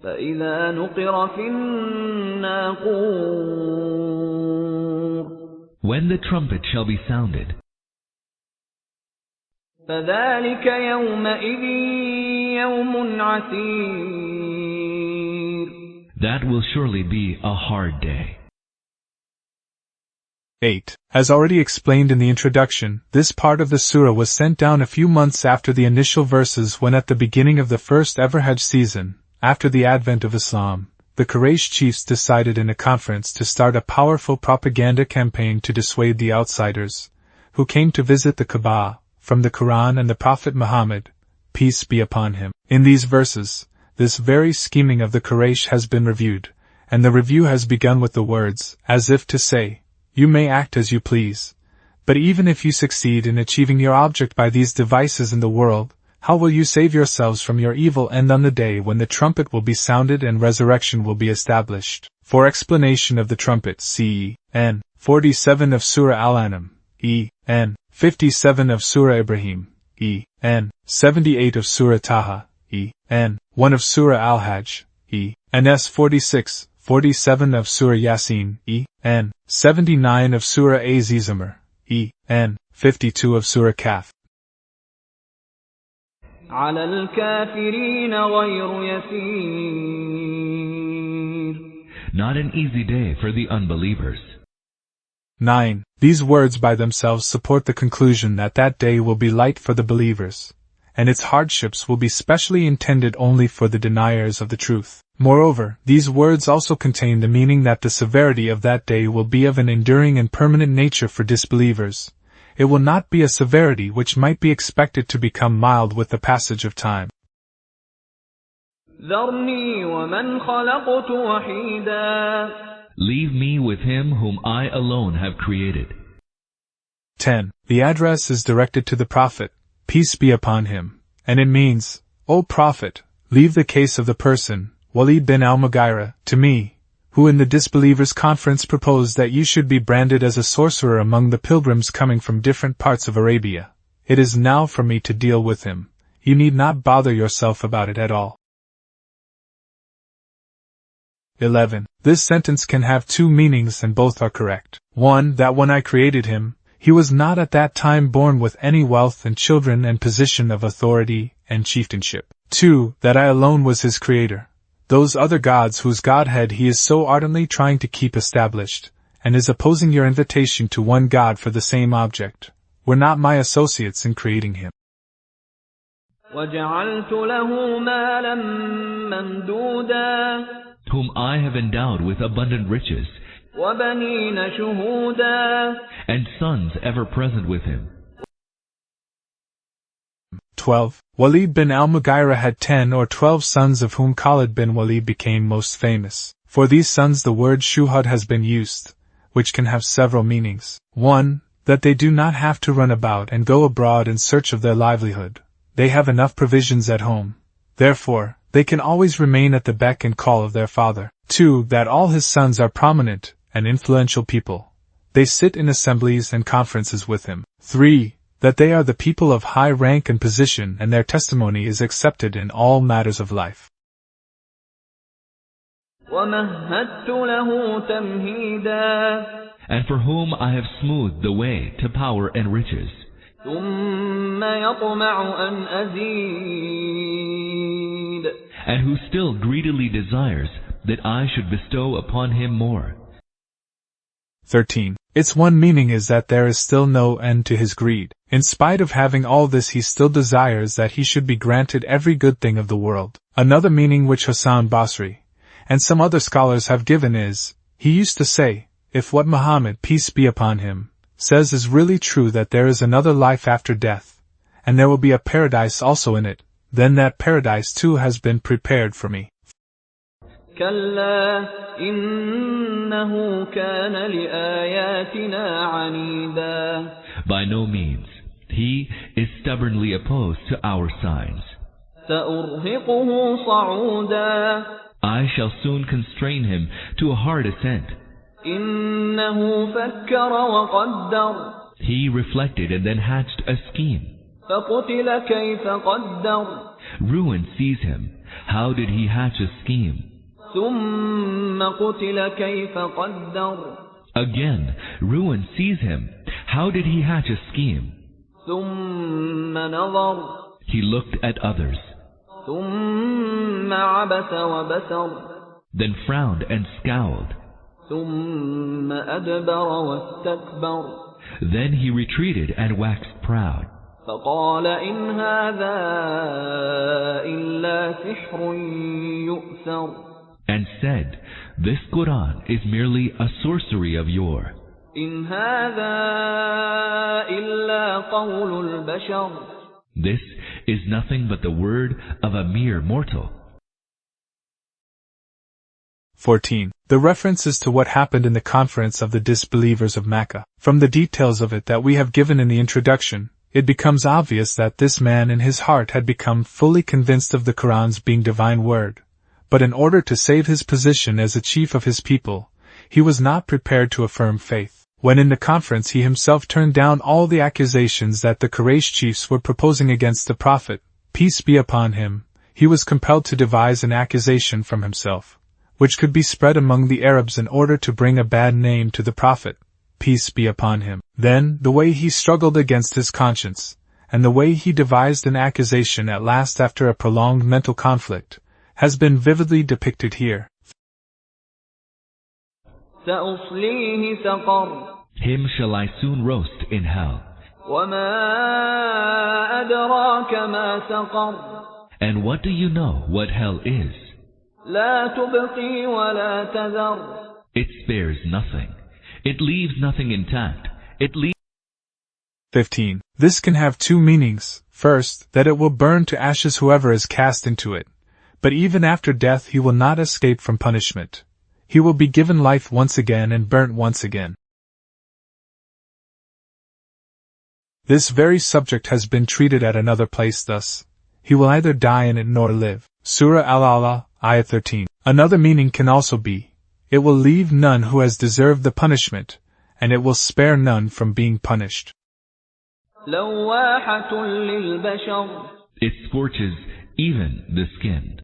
فإذا نقر في الناقور When the trumpet shall be sounded, فذلك يومئذ يوم عسير that will surely be a hard day. 8. As already explained in the introduction, this part of the surah was sent down a few months after the initial verses when at the beginning of the first ever Hajj season, after the advent of Islam, the Quraysh chiefs decided in a conference to start a powerful propaganda campaign to dissuade the outsiders, who came to visit the Kaaba, from the Quran and the Prophet Muhammad, peace be upon him. In these verses, this very scheming of the Quraysh has been reviewed, and the review has begun with the words, as if to say, you may act as you please, but even if you succeed in achieving your object by these devices in the world, how will you save yourselves from your evil end on the day when the trumpet will be sounded and resurrection will be established? For explanation of the trumpet, see N. 47 of Surah Al-An'am, E.N. 57 of Surah Ibrahim, E.N. 78 of Surah Taha, E.N. 1 of Surah Al-Hajj, E.N.S. 46, 47 of Surah Yasin, E.N. 79 of Surah Az-Zumar, E.N. 52 of Surah Kaf. على الكافرين غير يسير Not an easy day for the unbelievers. 9. These words by themselves support the conclusion that that day will be light for the believers, and its hardships will be specially intended only for the deniers of the truth. Moreover, these words also contain the meaning that the severity of that day will be of an enduring and permanent nature for disbelievers. It will not be a severity which might be expected to become mild with the passage of time. ذرني ومن خلقت وحيدا Leave me with him whom I alone have created. 10. The address is directed to the Prophet, peace be upon him, and it means, O Prophet, leave the case of the person, Walid bin al-Mughira, to me, who in the disbelievers' conference proposed that you should be branded as a sorcerer among the pilgrims coming from different parts of Arabia. It is now for me to deal with him. You need not bother yourself about it at all. 11. This sentence can have two meanings and both are correct. 1. That when I created him, he was not at that time born with any wealth and children and position of authority and chieftainship. 2. That I alone was his creator. Those other gods whose godhead he is so ardently trying to keep established, and is opposing your invitation to one God for the same object, were not my associates in creating him. وجعلت له مالا ممدودا Whom I have endowed with abundant riches, وبنين شهودا and sons ever present with him. 12. Walid bin al-Mughira had 10 or 12 sons, of whom Khalid bin Walid became most famous. For these sons the word shuhad has been used, which can have several meanings. 1. That they do not have to run about and go abroad in search of their livelihood. They have enough provisions at home. Therefore, they can always remain at the beck and call of their father. 2. That all his sons are prominent and influential people. They sit in assemblies and conferences with him. 3. That they are the people of high rank and position, and their testimony is accepted in all matters of life. ومهدت له تمهيدا And for whom I have smoothed the way to power and riches. ثم يطمع أن أزيد And who still greedily desires that I should bestow upon him more. 13. Its one meaning is that there is still no end to his greed. In spite of having all this, he still desires that he should be granted every good thing of the world. Another meaning which Hassan Basri and some other scholars have given is, he used to say, if what Muhammad, peace be upon him, says is really true, that there is another life after death, and there will be a paradise also in it, then that paradise too has been prepared for me. كلا إنه كان لآياتنا عنيدا By no means. He is stubbornly opposed to our signs. سأرهقه صعودا I shall soon constrain him to a hard ascent. إنه فكر وقدر He reflected and then hatched a scheme. فقتل كيف قدر Ruin seize him. How did he hatch a scheme? ثم قتل كيف قدر Again, ruin seize him. How did he hatch a scheme? ثم نظر He looked at others, ثم عبس وبسر then frowned and scowled. ثم أدبر واستكبر Then he retreated and waxed proud. فقال إن هذا إلا سحر يؤثر And said, this Quran is merely a sorcery of yore. إن هذا إلا قول البشر This is nothing but the word of a mere mortal. 14. The reference is to what happened in the conference of the disbelievers of Mecca. From the details of it that we have given in the introduction, it becomes obvious that this man in his heart had become fully convinced of the Quran's being divine word. But in order to save his position as a chief of his people, he was not prepared to affirm faith. When in the conference he himself turned down all the accusations that the Quraysh chiefs were proposing against the Prophet, peace be upon him, he was compelled to devise an accusation from himself, which could be spread among the Arabs in order to bring a bad name to the Prophet, peace be upon him. Then, the way he struggled against his conscience, and the way he devised an accusation at last after a prolonged mental conflict, has been vividly depicted here. سأصليه سقر Him shall I soon roast in hell. وما أدراك ما سقر And what do you know what hell is? لا تبقي ولا تذر It spares nothing. It leaves nothing intact. It leaves 15. This can have two meanings. First, that it will burn to ashes whoever is cast into it. But even after death he will not escape from punishment. He will be given life once again and burnt once again. This very subject has been treated at another place thus: he will neither die in it nor live. Surah Al-Alaq, Ayah 13. Another meaning can also be, it will leave none who has deserved the punishment, and it will spare none from being punished. لواحة للبشر It scorches even the skin.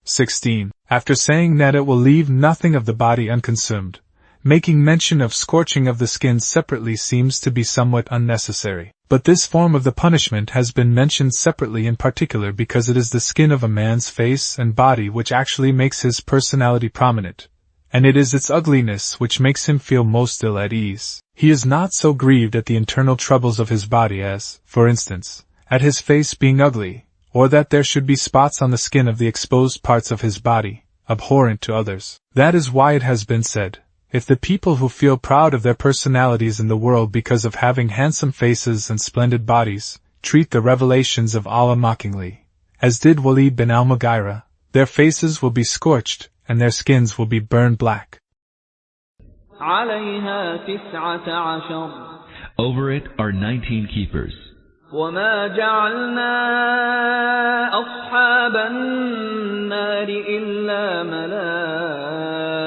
16. After saying that it will leave nothing of the body unconsumed, making mention of scorching of the skin separately seems to be somewhat unnecessary. But this form of the punishment has been mentioned separately in particular because it is the skin of a man's face and body which actually makes his personality prominent, and it is its ugliness which makes him feel most ill at ease. He is not so grieved at the internal troubles of his body as, for instance, at his face being ugly, or that there should be spots on the skin of the exposed parts of his body, abhorrent to others. That is why it has been said, if the people who feel proud of their personalities in the world because of having handsome faces and splendid bodies, treat the revelations of Allah mockingly, as did Walid bin al-Mughira, their faces will be scorched, and their skins will be burned black. عليها 19 Over it are 19 keepers. وما جعلنا أصحاب النار إلا ملائكة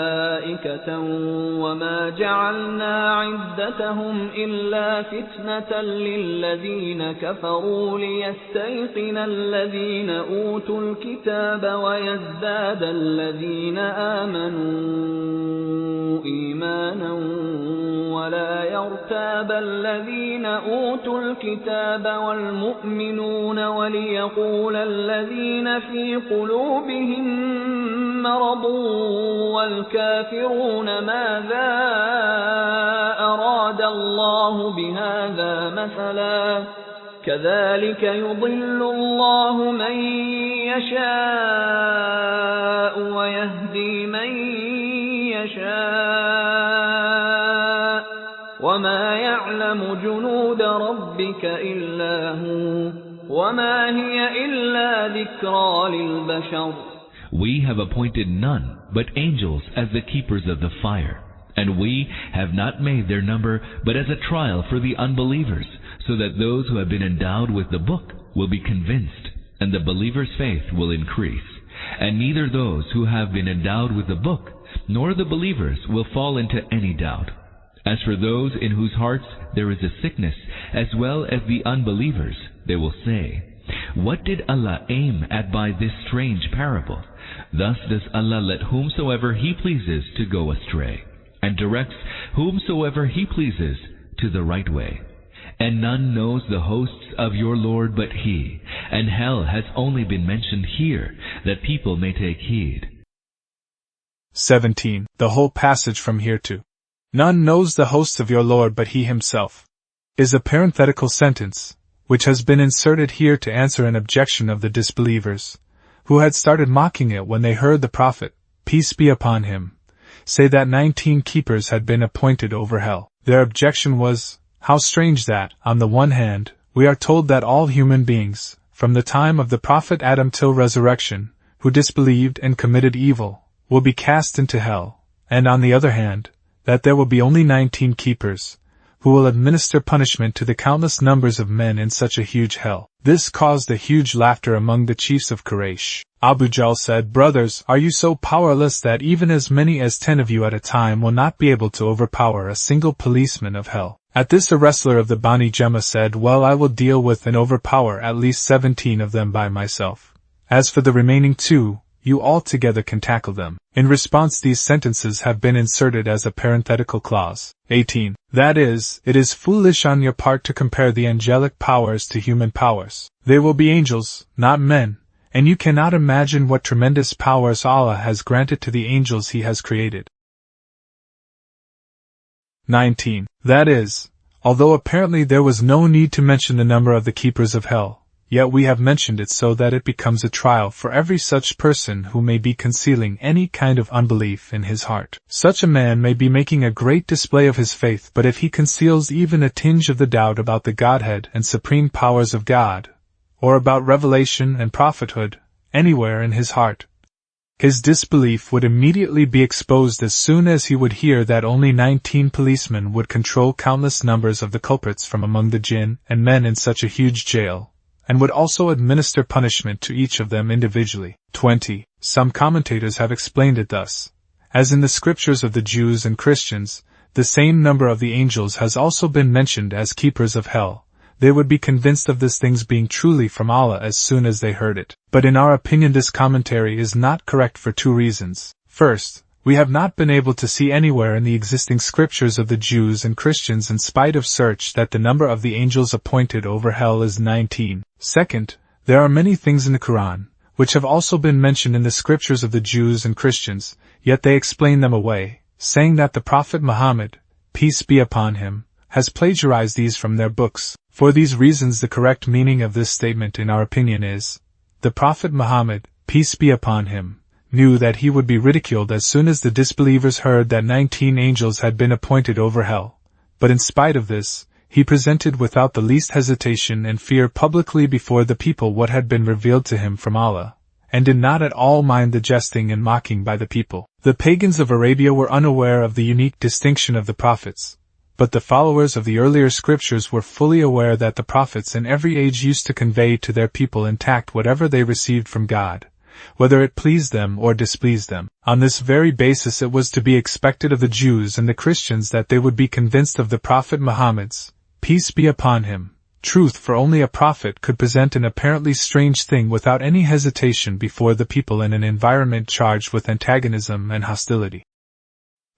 وما جعلنا عدتهم إلا فتنة للذين كفروا ليستيقن الذين أوتوا الكتاب ويزداد الذين آمنوا إيمانا ولا يرتاب الذين أوتوا الكتاب والمؤمنون وليقول الذين في قلوبهم مرض والكافرون ماذا أراد الله بهذا مثلا كذلك يضل الله من يشاء ويهدي من يشاء وما يعلم جنود ربك إلا هو وما هي إلا ذكرى للبشر. We have appointed none but angels as the keepers of the fire, and we have not made their number but as a trial for the unbelievers, so that those who have been endowed with the book will be convinced, and the believers' faith will increase. And neither those who have been endowed with the book nor the believers will fall into any doubt. As for those in whose hearts there is a sickness, as well as the unbelievers, they will say, What did Allah aim at by this strange parable? Thus does Allah let whomsoever He pleases to go astray, and directs whomsoever He pleases to the right way. And none knows the hosts of your Lord but He, and hell has only been mentioned here, that people may take heed. 17. The whole passage from here to "None knows the hosts of your Lord but He Himself" is a parenthetical sentence, which has been inserted here to answer an objection of the disbelievers, who had started mocking it when they heard the Prophet, peace be upon him, say that 19 keepers had been appointed over hell. Their objection was, how strange that, on the one hand, we are told that all human beings, from the time of the Prophet Adam till resurrection, who disbelieved and committed evil, will be cast into hell, and on the other hand, that there will be only 19 keepers, who will administer punishment to the countless numbers of men in such a huge hell. This caused a huge laughter among the chiefs of Quraysh. Abu Jahl said, "Brothers, are you so powerless that even as many as 10 of you at a time will not be able to overpower a single policeman of hell?" At this a wrestler of the Bani Jemma said, "Well, I will deal with and overpower at least 17 of them by myself. As for the remaining 2, you altogether can tackle them." In response, these sentences have been inserted as a parenthetical clause. 18. That is, it is foolish on your part to compare the angelic powers to human powers. They will be angels, not men, and you cannot imagine what tremendous powers Allah has granted to the angels He has created. 19. That is, although apparently there was no need to mention the number of the keepers of hell, yet we have mentioned it so that it becomes a trial for every such person who may be concealing any kind of unbelief in his heart. Such a man may be making a great display of his faith, but if he conceals even a tinge of the doubt about the Godhead and supreme powers of God, or about revelation and prophethood, anywhere in his heart, his disbelief would immediately be exposed as soon as he would hear that only 19 policemen would control countless numbers of the culprits from among the jinn and men in such a huge jail, and would also administer punishment to each of them individually. 20. Some commentators have explained it thus: as in the scriptures of the Jews and Christians, the same number of the angels has also been mentioned as keepers of hell. They would be convinced of this thing's being truly from Allah as soon as they heard it. But in our opinion this commentary is not correct for 2 reasons. First, we have not been able to see anywhere in the existing scriptures of the Jews and Christians in spite of search that the number of the angels appointed over hell is 19. Second, there are many things in the Quran, which have also been mentioned in the scriptures of the Jews and Christians, yet they explain them away, saying that the Prophet Muhammad, peace be upon him, has plagiarized these from their books. For these reasons the correct meaning of this statement in our opinion is, the Prophet Muhammad, peace be upon him, knew that he would be ridiculed as soon as the disbelievers heard that 19 angels had been appointed over hell, but in spite of this, he presented without the least hesitation and fear publicly before the people what had been revealed to him from Allah, and did not at all mind the jesting and mocking by the people. The pagans of Arabia were unaware of the unique distinction of the prophets, but the followers of the earlier scriptures were fully aware that the prophets in every age used to convey to their people intact whatever they received from God, whether it pleased them or displeased them. On this very basis it was to be expected of the Jews and the Christians that they would be convinced of the Prophet Muhammad's, peace be upon him, truth, for only a prophet could present an apparently strange thing without any hesitation before the people in an environment charged with antagonism and hostility.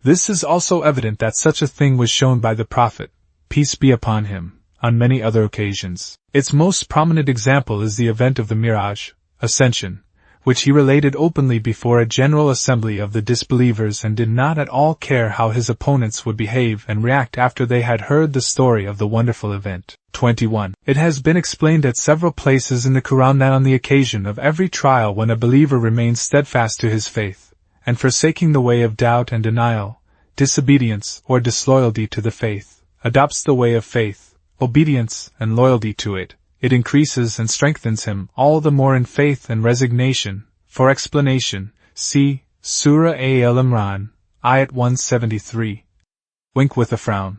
This is also evident that such a thing was shown by the Prophet, peace be upon him, on many other occasions. Its most prominent example is the event of the Miraj, Ascension, which he related openly before a general assembly of the disbelievers and did not at all care how his opponents would behave and react after they had heard the story of the wonderful event. 21. It has been explained at several places in the Quran that on the occasion of every trial when a believer remains steadfast to his faith, and forsaking the way of doubt and denial, disobedience or disloyalty to the faith, adopts the way of faith, obedience and loyalty to it, it increases and strengthens him all the more in faith and resignation. For explanation, see Surah Al-Imran, Ayat 173. Wink with a frown.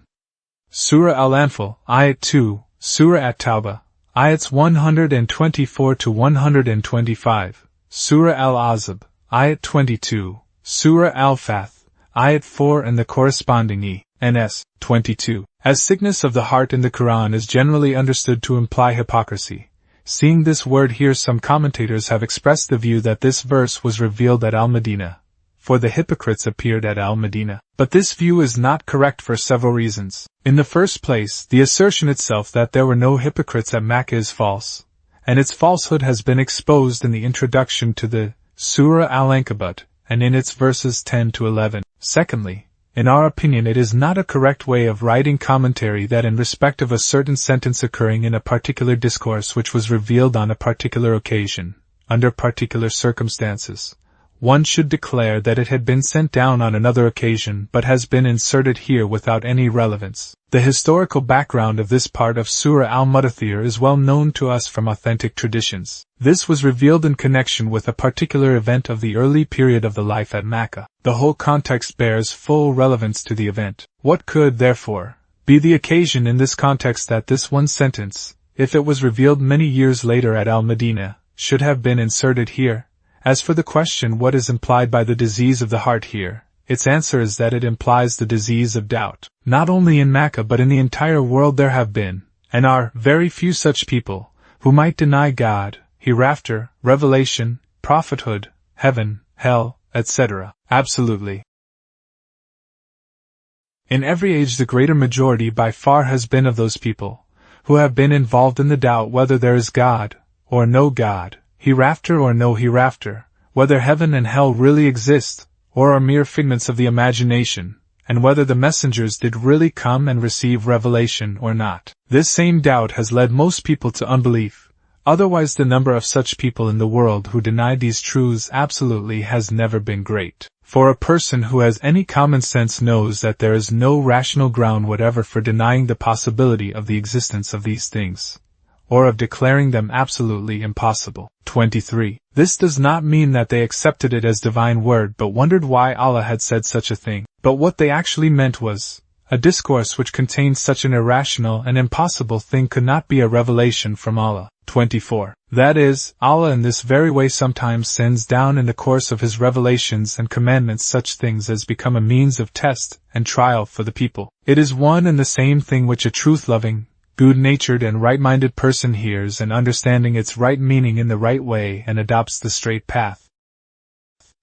Surah Al-Anfal, Ayat 2, Surah At-Tawbah, Ayats 124 to 125, Surah Al-Azab, Ayat 22, Surah Al-Fath, Ayat 4 and the corresponding E.N.S. 22. As sickness of the heart in the Quran is generally understood to imply hypocrisy, Seeing this word here, some commentators have expressed the view that this verse was revealed at Al-Madinah, for the hypocrites appeared at Al-Madinah. But this view is not correct for several reasons. In the first place, the assertion itself that there were no hypocrites at Makkah is false, and its falsehood has been exposed in the introduction to the Surah Al-Ankabut, and in its verses 10 to 11. Secondly, in our opinion, it is not a correct way of writing commentary that in respect of a certain sentence occurring in a particular discourse which was revealed on a particular occasion, under particular circumstances, one should declare that it had been sent down on another occasion but has been inserted here without any relevance. The historical background of this part of Surah Al-Muddathir is well known to us from authentic traditions. This was revealed in connection with a particular event of the early period of the life at Makkah. The whole context bears full relevance to the event. What could, therefore, be the occasion in this context that this one sentence, if it was revealed many years later at Al-Madinah, should have been inserted here? As for the question what is implied by the disease of the heart here, its answer is that it implies the disease of doubt. Not only in Makkah but in the entire world there have been, and are, very few such people, who might deny God, hereafter, revelation, prophethood, heaven, hell, etc. Absolutely. In every age the greater majority by far has been of those people, who have been involved in the doubt whether there is God, or no God, hereafter or no hereafter, whether heaven and hell really exist, or are mere figments of the imagination, and whether the messengers did really come and receive revelation or not. This same doubt has led most people to unbelief, otherwise the number of such people in the world who deny these truths absolutely has never been great. For a person who has any common sense knows that there is no rational ground whatever for denying the possibility of the existence of these things, or of declaring them absolutely impossible. 23. This does not mean that they accepted it as divine word but wondered why Allah had said such a thing. But what they actually meant was, a discourse which contains such an irrational and impossible thing could not be a revelation from Allah. 24. That is, Allah in this very way sometimes sends down in the course of His revelations and commandments such things as become a means of test and trial for the people. It is one and the same thing which a truth-loving, good-natured and right-minded person hears and understanding its right meaning in the right way and adopts the straight path.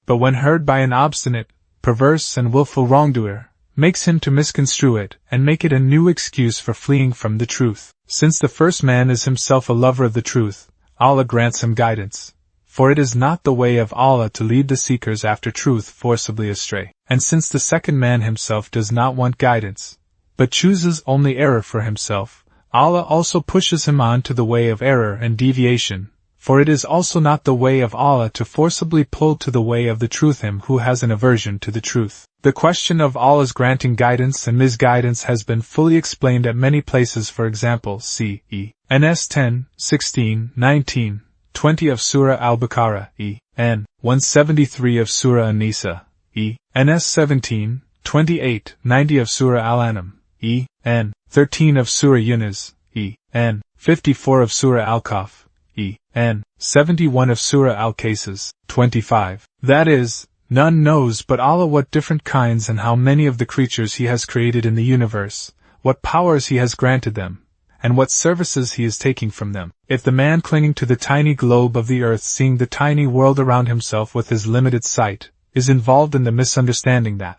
But when heard by an obstinate, perverse and willful wrongdoer, makes him to misconstrue it and make it a new excuse for fleeing from the truth. Since the first man is himself a lover of the truth, Allah grants him guidance, for it is not the way of Allah to lead the seekers after truth forcibly astray. And since the second man himself does not want guidance, but chooses only error for himself, Allah also pushes him on to the way of error and deviation, for it is also not the way of Allah to forcibly pull to the way of the truth him who has an aversion to the truth. The question of Allah's granting guidance and misguidance has been fully explained at many places, for example, see E.N.S. 10, 16, 19, 20 of Surah Al-Baqarah, E.N. 173 of Surah An-Nisa, E.N.S. 17, 28, 90 of Surah Al-An'am, E.N. 13 of Surah Yunus, E.N. 54 of Surah Al-Kahf, E.N. 71 of Surah Al-Qasas, 25. That is, none knows but Allah what different kinds and how many of the creatures He has created in the universe, what powers He has granted them, and what services He is taking from them. If the man clinging to the tiny globe of the earth, seeing the tiny world around himself with his limited sight, is involved in the misunderstanding that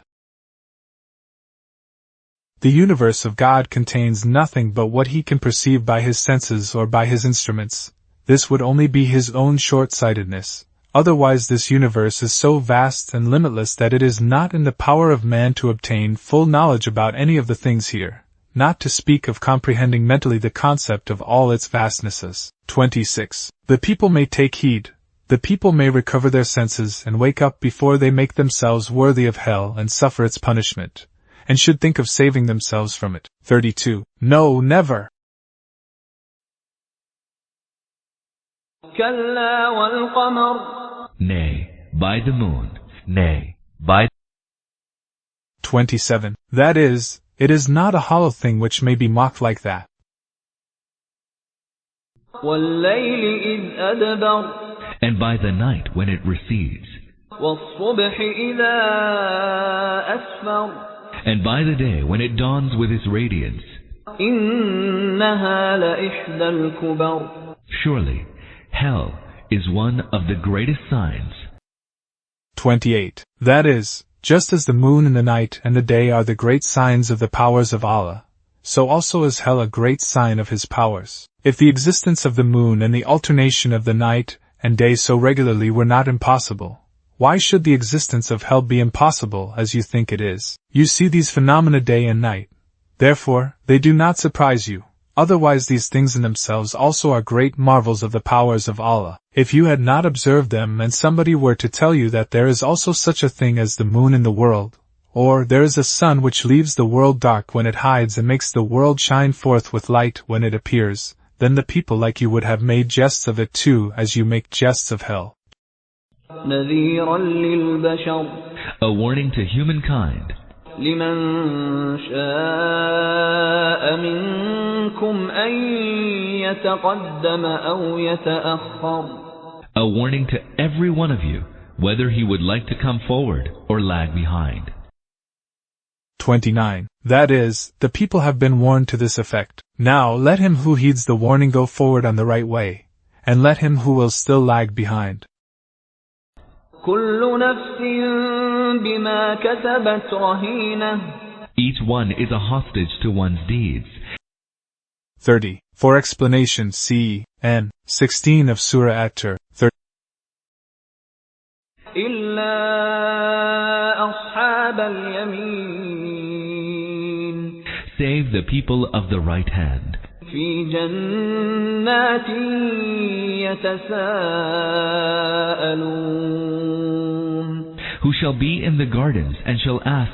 the universe of God contains nothing but what he can perceive by his senses or by his instruments, this would only be his own short-sightedness. Otherwise this universe is so vast and limitless that it is not in the power of man to obtain full knowledge about any of the things here, not to speak of comprehending mentally the concept of all its vastnesses. 26. The people may take heed, the people may recover their senses and wake up before they make themselves worthy of hell and suffer its punishment, and should think of saving themselves from it. 32. No, never. Nay, by the moon, nay, by 27. That is, it is not a hollow thing which may be mocked like that. And by the night when it recedes, and by the day when it dawns with its radiance, Surely, hell is one of the greatest signs. 28. That is, just as the moon and the night and the day are the great signs of the powers of Allah, so also is hell a great sign of His powers. If the existence of the moon and the alternation of the night and day so regularly were not impossible, why should the existence of hell be impossible as you think it is? You see these phenomena day and night. Therefore, they do not surprise you. Otherwise these things in themselves also are great marvels of the powers of Allah. If you had not observed them and somebody were to tell you that there is also such a thing as the moon in the world, or there is a sun which leaves the world dark when it hides and makes the world shine forth with light when it appears, then the people like you would have made jests of it too as you make jests of hell. نذيرا للبشر A warning to humankind. لمن شاء منكم أن يتقدم أو يتأخر. A warning to every one of you, whether he would like to come forward or lag behind. 29. That is, the people have been warned to this effect. Now let him who heeds the warning go forward on the right way, and let him who will still lag behind. كل نفس بما كسبت رهينة. Each one is a hostage to one's deeds. 30. For explanation see N. 16 of Surah At-Tur. 30. إلا أصحاب اليمين. Save the people of the right hand. في جنات يتساءلون. Who shall be in the gardens and shall ask.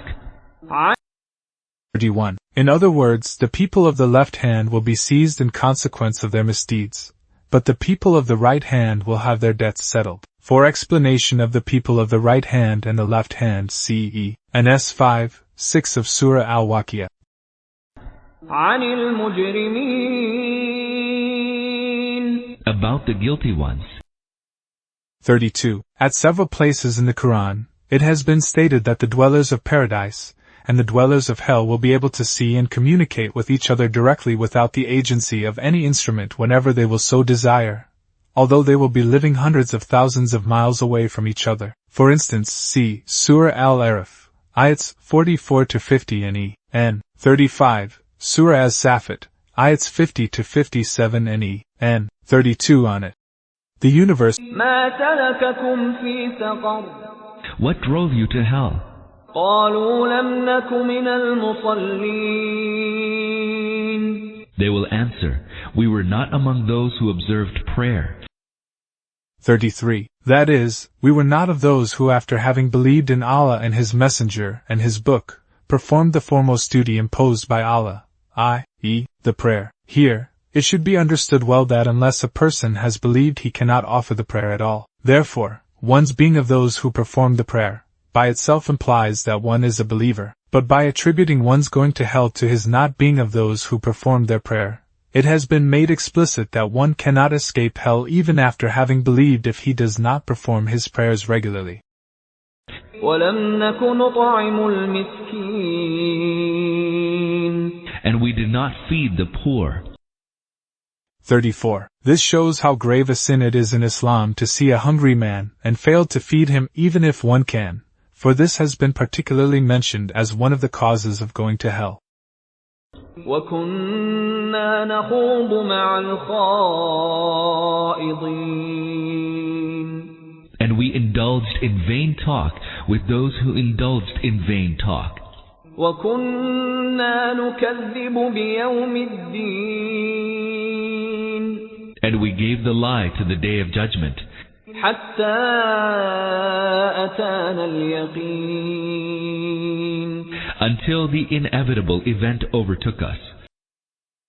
31. In other words, the people of the left hand will be seized in consequence of their misdeeds, but the people of the right hand will have their debts settled. For explanation of the people of the right hand and the left hand see and S5, 6 of Surah Al-Waqiyah. عن المجرمين. About the guilty ones. 32. At several places in the Quran, it has been stated that the dwellers of paradise and the dwellers of hell will be able to see and communicate with each other directly without the agency of any instrument whenever they will so desire, although they will be living hundreds of thousands of miles away from each other. For instance, see Surah Al-Araf, ayats 44 to 50 and E.N. 35. Surah As-Safat, ayats 50 to 57 and E.N. 32 on it. The universe. ما سلككم في سقر. What drove you to hell? قالوا لم نك من المصلين. They will answer, we were not among those who observed prayer. 33. That is, we were not of those who after having believed in Allah and His Messenger and His Book, performed the foremost duty imposed by Allah, i.e., the prayer. Here, it should be understood well that unless a person has believed he cannot offer the prayer at all. Therefore, one's being of those who perform the prayer, by itself implies that one is a believer, but by attributing one's going to hell to his not being of those who performed their prayer, it has been made explicit that one cannot escape hell even after having believed if he does not perform his prayers regularly. وَلَمْ نَكُ نُطْعِمُ الْمِسْكِينَ. And we did not feed the poor. 34. This shows how grave a sin it is in Islam to see a hungry man and fail to feed him even if one can, for this has been particularly mentioned as one of the causes of going to hell. وَكُنَّا نَخُوضُ مَعَ الْخَائِضِينَ. And we indulged in vain talk with those who indulged in vain talk. وَكُنَّا نُكَذِّبُ بِيَوْمِ الدِّينِ. And we gave the lie to the day of judgment. حَتَّى أَتَانَا الْيَقِينُ. Until the inevitable event overtook us.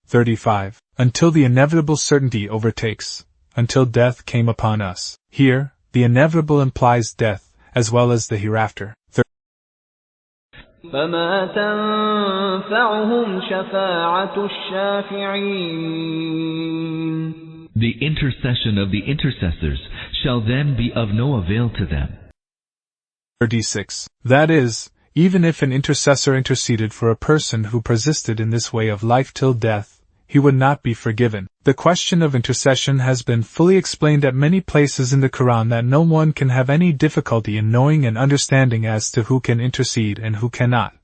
35. Until the inevitable certainty overtakes, until death came upon us. Here, the inevitable implies death, as well as the hereafter. فَمَا تَنْفَعُهُمْ شَفَاعَةُ الشَّافِعِينَ. The intercession of the intercessors shall then be of no avail to them. 36. That is, even if an intercessor interceded for a person who persisted in this way of life till death, he would not be forgiven. The question of intercession has been fully explained at many places in the Quran that no one can have any difficulty in knowing and understanding as to who can intercede and who cannot,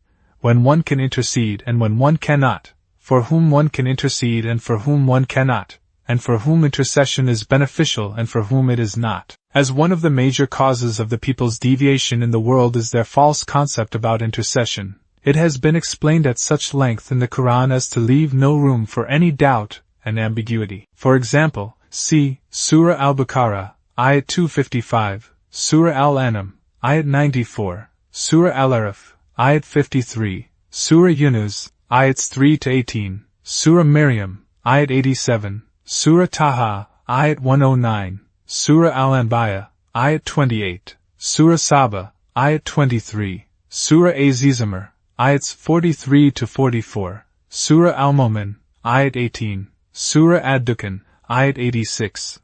when one can intercede and when one cannot, for whom one can intercede and for whom one cannot, and for whom intercession is beneficial and for whom it is not. As one of the major causes of the people's deviation in the world is their false concept about intercession, it has been explained at such length in the Quran as to leave no room for any doubt and ambiguity. For example, see Surah Al-Baqarah, Ayat 255, Surah Al-An'am, Ayat 94, Surah Al-Araf, Ayat 53, Surah Yunus, Ayats 3-18, Surah Maryam, Ayat 87, Surah Taha, Ayat 109, Surah Al-Anbiya, Ayat 28, Surah Saba, Ayat 23, Surah Az-Zimar, Ayats 43-44, Surah Al-Mu'min, Ayat 18, Surah Ad-Dukhan, Ayat 86,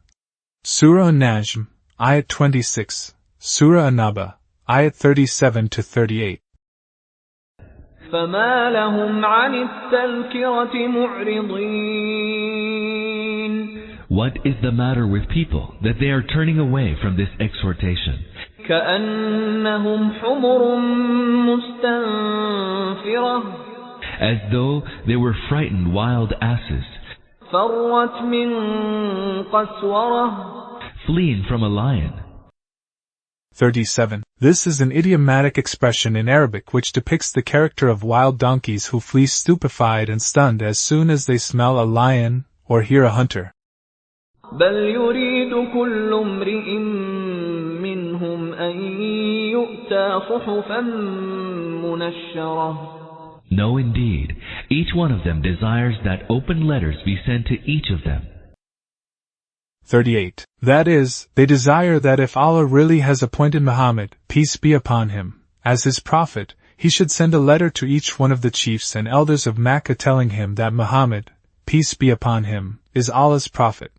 Surah An-Najm, Ayat 26, Surah An-Naba, Ayat 37-38. فما لهم عن التذكرة معرضين. What is the matter with people that they are turning away from this exhortation? كأنهم حمر مستنفرة. As though they were frightened wild asses, فرت من قسورة. fleeing from a lion. 37. This is an idiomatic expression in Arabic which depicts the character of wild donkeys who flee stupefied and stunned as soon as they smell a lion or hear a hunter. بل يريد كل امرئ منهم أن يؤتى صحفا منشرة. No, indeed, each one of them desires that open letters be sent to each of them. 38. That is, they desire that if Allah really has appointed Muhammad, peace be upon him, as his prophet, he should send a letter to each one of the chiefs and elders of Makkah telling him that Muhammad, peace be upon him, is Allah's prophet.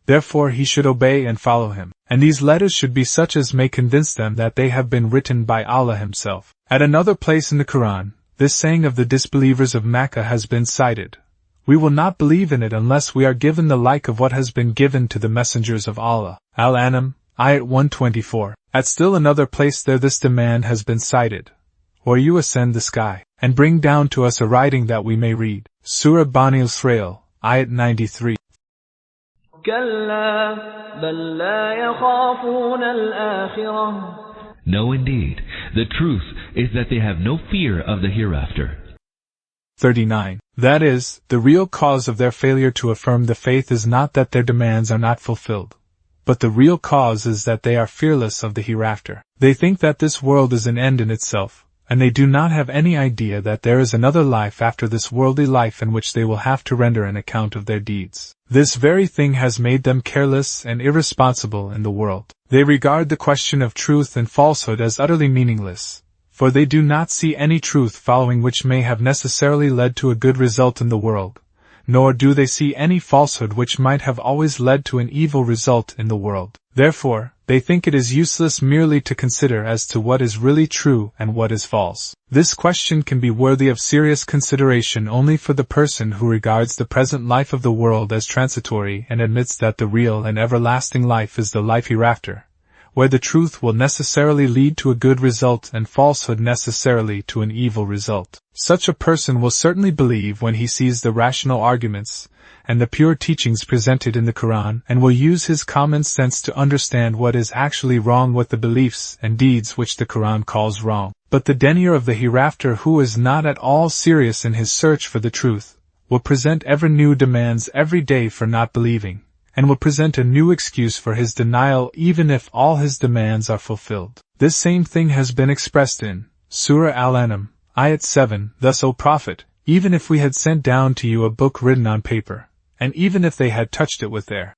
Therefore he should obey and follow him, and these letters should be such as may convince them that they have been written by Allah himself. At another place in the Quran, this saying of the disbelievers of Makkah has been cited. We will not believe in it unless we are given the like of what has been given to the messengers of Allah. Al-An'am, Ayat 124. At still another place there this demand has been cited. Or you ascend the sky, and bring down to us a writing that we may read. Surah Bani Israel, Ayat 93. كلا بل لا يخافون الآخرة. No, indeed, the truth is that they have no fear of the hereafter. 39. That is, the real cause of their failure to affirm the faith is not that their demands are not fulfilled, but the real cause is that they are fearless of the hereafter. They think that this world is an end in itself, and they do not have any idea that there is another life after this worldly life in which they will have to render an account of their deeds. This very thing has made them careless and irresponsible in the world. They regard the question of truth and falsehood as utterly meaningless, for they do not see any truth following which may have necessarily led to a good result in the world, nor do they see any falsehood which might have always led to an evil result in the world. Therefore, they think it is useless merely to consider as to what is really true and what is false. This question can be worthy of serious consideration only for the person who regards the present life of the world as transitory and admits that the real and everlasting life is the life hereafter, where the truth will necessarily lead to a good result and falsehood necessarily to an evil result. Such a person will certainly believe when he sees the rational arguments and the pure teachings presented in the Quran, and will use his common sense to understand what is actually wrong with the beliefs and deeds which the Quran calls wrong. But the denier of the hereafter, who is not at all serious in his search for the truth, will present ever new demands every day for not believing, and will present a new excuse for his denial even if all his demands are fulfilled. This same thing has been expressed in Surah Al-An'am, Ayat 7. Thus, O Prophet, even if we had sent down to you a book written on paper, and even if they had touched it with their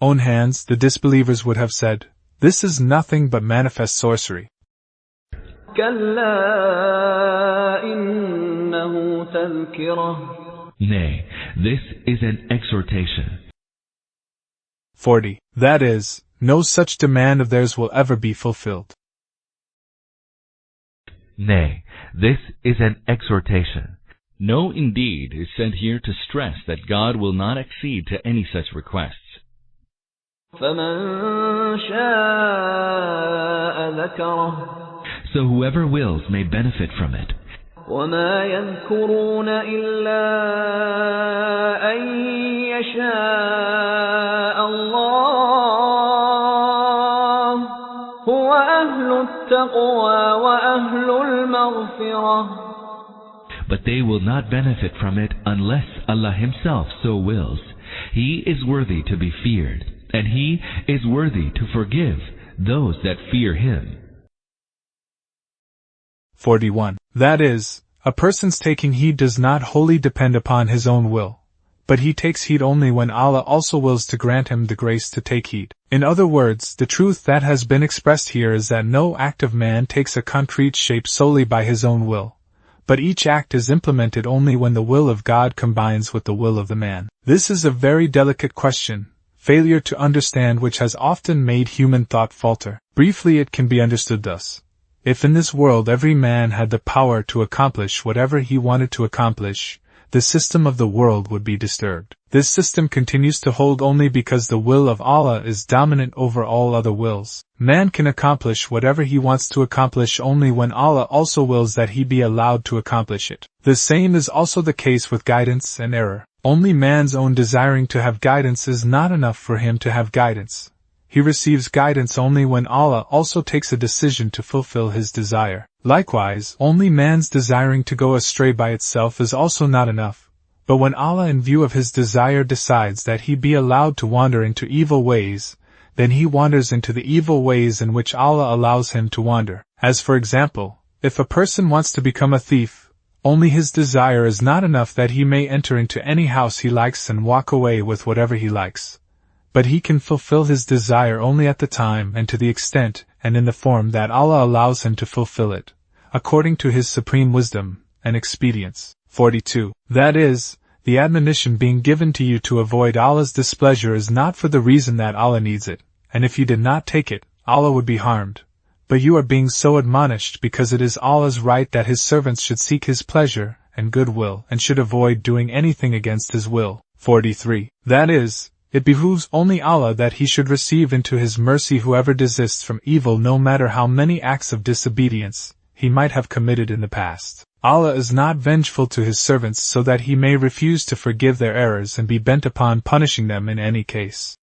own hands, the disbelievers would have said, this is nothing but manifest sorcery. كلا إنه تذكرة. Nay, this is an exhortation. 40. That is, no such demand of theirs will ever be fulfilled. Nay, this is an exhortation. No indeed is sent here to stress that God will not accede to any such requests. فَمَن شَاءَ ذَكَرَهُ So whoever wills may benefit from it. وَمَا يَذْكُرُونَ إِلَّا أَن يَشَاءَ اللَّهُ هُوَ أَهْلُ التَّقْوَى وَأَهْلُ الْمَغْفِرَةِ. But they will not benefit from it unless Allah Himself so wills. He is worthy to be feared, and He is worthy to forgive those that fear Him. 41. That is, a person's taking heed does not wholly depend upon his own will, but he takes heed only when Allah also wills to grant him the grace to take heed. In other words, the truth that has been expressed here is that no act of man takes a concrete shape solely by his own will, but each act is implemented only when the will of God combines with the will of the man. This is a very delicate question, failure to understand which has often made human thought falter. Briefly, it can be understood thus. If in this world every man had the power to accomplish whatever he wanted to accomplish, the system of the world would be disturbed. This system continues to hold only because the will of Allah is dominant over all other wills. Man can accomplish whatever he wants to accomplish only when Allah also wills that he be allowed to accomplish it. The same is also the case with guidance and error. Only man's own desiring to have guidance is not enough for him to have guidance. He receives guidance only when Allah also takes a decision to fulfill his desire. Likewise, only man's desiring to go astray by itself is also not enough, but when Allah in view of his desire decides that he be allowed to wander into evil ways, then he wanders into the evil ways in which Allah allows him to wander. As for example, if a person wants to become a thief, only his desire is not enough that he may enter into any house he likes and walk away with whatever he likes. But he can fulfill his desire only at the time and to the extent and in the form that Allah allows him to fulfill it, according to His supreme wisdom and expedience. 42. That is, the admonition being given to you to avoid Allah's displeasure is not for the reason that Allah needs it, and if you did not take it, Allah would be harmed. But you are being so admonished because it is Allah's right that His servants should seek His pleasure and goodwill and should avoid doing anything against His will. 43. That is, it behooves only Allah that He should receive into His mercy whoever desists from evil no matter how many acts of disobedience he might have committed in the past. Allah is not vengeful to His servants so that He may refuse to forgive their errors and be bent upon punishing them in any case.